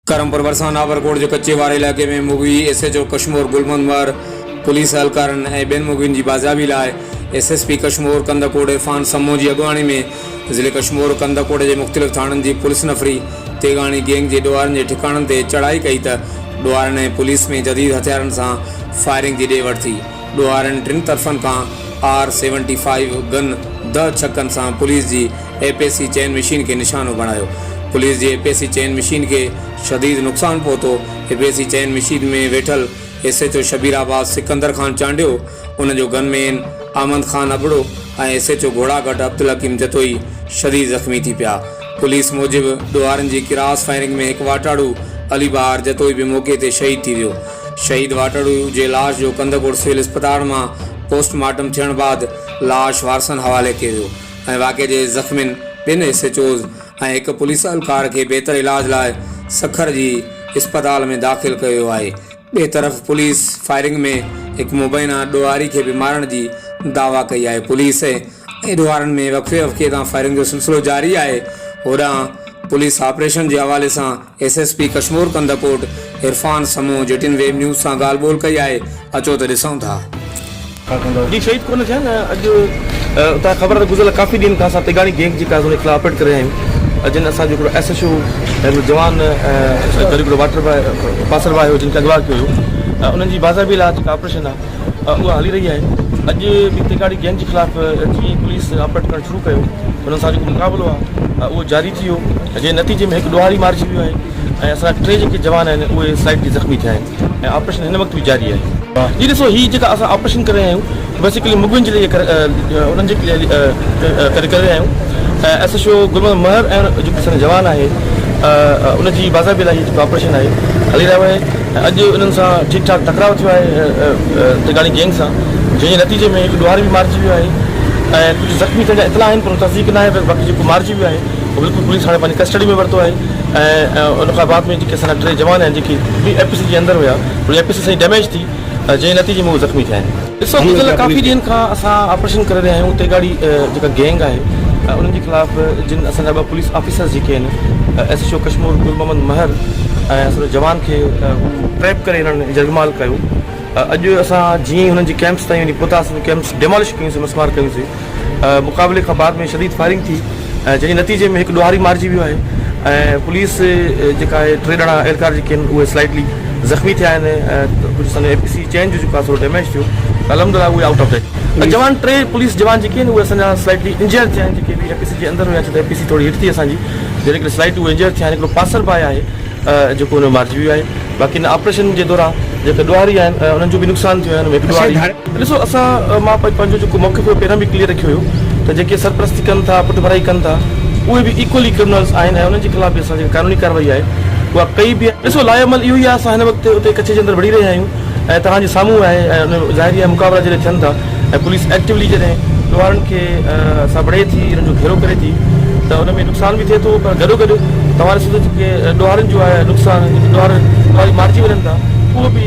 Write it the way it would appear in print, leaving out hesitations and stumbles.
करमपुर बरसा नावरकोट जो कच्चे वारे इलाके में मुगी SHO कश्मीर गुलमंदवार पुलिस एहलकारन ऐं ॿियनि मुगियुनि जी बाज़ाबी लाइ SSP कश्मीर कंदकोट इरफान समो जी अॻुवाणी में ज़िले कश्मीर कंदकोट जे मुख़्तलिफ़ थाणनि जी पुलिस नफ़री तेगाणी गैंग जे ॾोहारनि जे ठिकाणनि ते चढ़ाई कई त ॾोहारनि ऐं पुलिस में जदीद हथियारनि सां फायरिंग जी ॾे वठि थी। ॾोहारनि टिनि तरफ़नि खां R75 गन 10 छक्कनि सां पुलिस जी APC चैन मशीन खे निशानो बणायो। पुलिस जी APC चैन मशीन खे शदीद नुक़सानु पहुतो। APC चैन मशीन में वेठल SHO शबीराबाद सिकंदर खान चांडियो, उन जो गनमैन आमद खान अबड़ो ऐं SHO घोड़ागढ़ अब्दुल हकीम जतोई शदीद ज़ख़्मी थी पिया। पुलिस मूजिबि ॾोहारनि जी क्रॉस फायरिंग में हिकु वाटाड़ू अली बहार जतोई बि मौक़े ते शहीद थी वियो। शहीद वाटाड़ू जे लाश जो कंदकोट सिविल अस्पताल मां पोस्टमार्टम थियण बाद लाश वारसनि हवाले कयो वियो ऐं वाक़े जे ज़ख़्मियुनि ॿिनि SHOs ऐं हिकु पुलिस एहलकार खे बहितर इलाज लाइ सखर जी अस्पताल में दाख़िल कयो वियो आहे। ॿिए तरफ़ पुलिस फायरिंग में हिकु मुबैना ॾोहारी खे बि मारण जी दावा कई आहे। पुलिस ऐं ॾोहारनि में वक़्फ़े तां फायरिंग जो सिलसिलो जारी आहे। होॾां पुलिस ऑपरेशन जे हवाले सां SSP कश्मीर कंदकोट इरफान समो जेटिन वेब न्यूज़ सां ॻाल्हि ॿोल कई आहे। अचो त ॾिसूं था। जी शहीद कोन थिया न अॼु उतां ख़बर त गुज़िरियल काफ़ी ॾींहंनि खां असां तेगाणी गैंग जेका उन ख़िलाफ़ ऑपरेट करे आहियूं। जिन असांजो हिकिड़ो SHO हिकिड़ो जवान गॾु हिकिड़ो वाटर बॉय पासर बॉय हुयो जिन खे अगवा कयो हुयो। उन्हनि जी बाज़ाबी लाइ जेका ऑपरेशन आहे उहा हली रही आहे। अॼु बि तेगाणी गैंग जे ख़िलाफ़ जीअं पुलिस ऑपरेट करणु शुरू कयो उन्हनि सां जेको मुक़ाबिलो आहे उहो जारी थी वियो, जंहिं नतीजे में हिकु ॾोहारी मारिजी वियो आहे ऐं असां टे जेके जवान आहिनि उहे स्लाइटली ज़ख़्मी थिया आहिनि ऐं ऑपरेशन हिन वक़्तु बि जारी आहे। जी ॾिसो, हीअ जेका असां ऑपरेशन करे रहिया आहियूं बेसिकली मुगियुनि जे लाइ उन्हनि जे करे रहिया आहियूं। SHO गुलमंद महर ऐं जेको असांजो जवान आहे उनजी बाज़ाबी लाइ जेको ऑपरेशन आहे हली रहियो आहे। अॼु उन्हनि सां ठीकु ठाक टकराव थियो आहे तेगाणी गैंग सां, जंहिंजे नतीजे में हिकु ॾोहारी बि मारिजी वियो आहे ऐं कुझु ज़ख़्मी थियण जा इतला आहिनि पर तस्दीक न आहे। बाक़ी जेको मारिजी वियो आहे उहो बिल्कुलु पुलिस हाणे पंहिंजी कस्टडी में वरितो आहे ऐं उन खां बाद में जेके असांजा टे जवान आहिनि जेके बि APC जे अंदरि हुया उहे APC सां डैमेज थी, जंहिं नतीजे में उहे ज़ख़्मी थिया आहिनि। ॾिसो, गुज़िरियल काफ़ी ॾींहंनि खां असां ऑपरेशन करे रहिया आहियूं। तेगाड़ी जेका गैंग आहे उन्हनि जे ख़िलाफ़ जिन असांजा ॿ पुलिस ऑफिसर्स जेके आहिनि SHO कश्मीर गुलमंद महर ऐं असांजो जवान खे ट्रैप करे हिननि जगमाल कयो। अॼु असां जीअं ई हुननि जी कैंप्स ताईं वञी पहुतासीं, कैंप्स डिमोलिश कयूंसीं, मसमार कयूंसीं। मुक़ाबले खां बाद में शदीद फायरिंग थी, जंहिंजे नतीजे में हिकु ॾोहारी मारिजी वियो आहे ऐं पुलिस जेका आहे टे ॼणा एहलकार जेके आहिनि उहे स्लाइटली ज़ख़्मी थिया आहिनि। कुझु असांजो APC चैन जो जेको आहे थोरो डैमेज थियो, अलहमदुलिल्लाह उहे आउट ऑफ डेट। जवान टे पुलिस जवान जेके आहिनि उहे असांजा स्लाइटली इंजर थिया आहिनि, जेके बि APC जे अंदरि हुया। छो त APC थोरी हेठि थी असांजी, जंहिं करे स्लाइट उहे इंजर थिया आहिनि। हिकिड़ो पासर बॉय आहे जेको हुन मारिजी वियो आहे। बाक़ी हिन ऑपरेशन जे दौरान जेके ॾोहारी आहिनि उन्हनि जो बि नुक़सानु थियो आहे। हुन में हिकु ॾोहारी ॾिसो, असां मां पंहिंजो जेको मौक़िफ़ पहिरियों बि क्लियर रखियो हुयो त जेके सरपरस्ती कनि था, पुट भराई कनि था, उहे बि इक्वली क्रिमिनल्स आहिनि ऐं उन्हनि जे ख़िलाफ़ बि असां जेकी कानूनी कार्रवाई आहे उहा कई बि आहे। ॾिसो, लाइअमल इहो ई आहे, असां हिन वक़्तु उते कच्छ जे अंदरि वड़ी रहिया आहियूं ऐं तव्हांजे साम्हूं आहे ऐं उन ज़ाहिरी आहे मुक़ाबला जॾहिं थियनि था ऐं पुलिस एक्टिवली जॾहिं ॾोहारनि खे असां बड़े थी हिननि जो घेरो करे थी त उन में नुक़सानु बि थिए थो। पर गॾोगॾु तव्हां ॾिसो जेके ॾोहारनि जो आहे नुक़सानु, ॾोहारी मारिजी वञनि था, उहो बि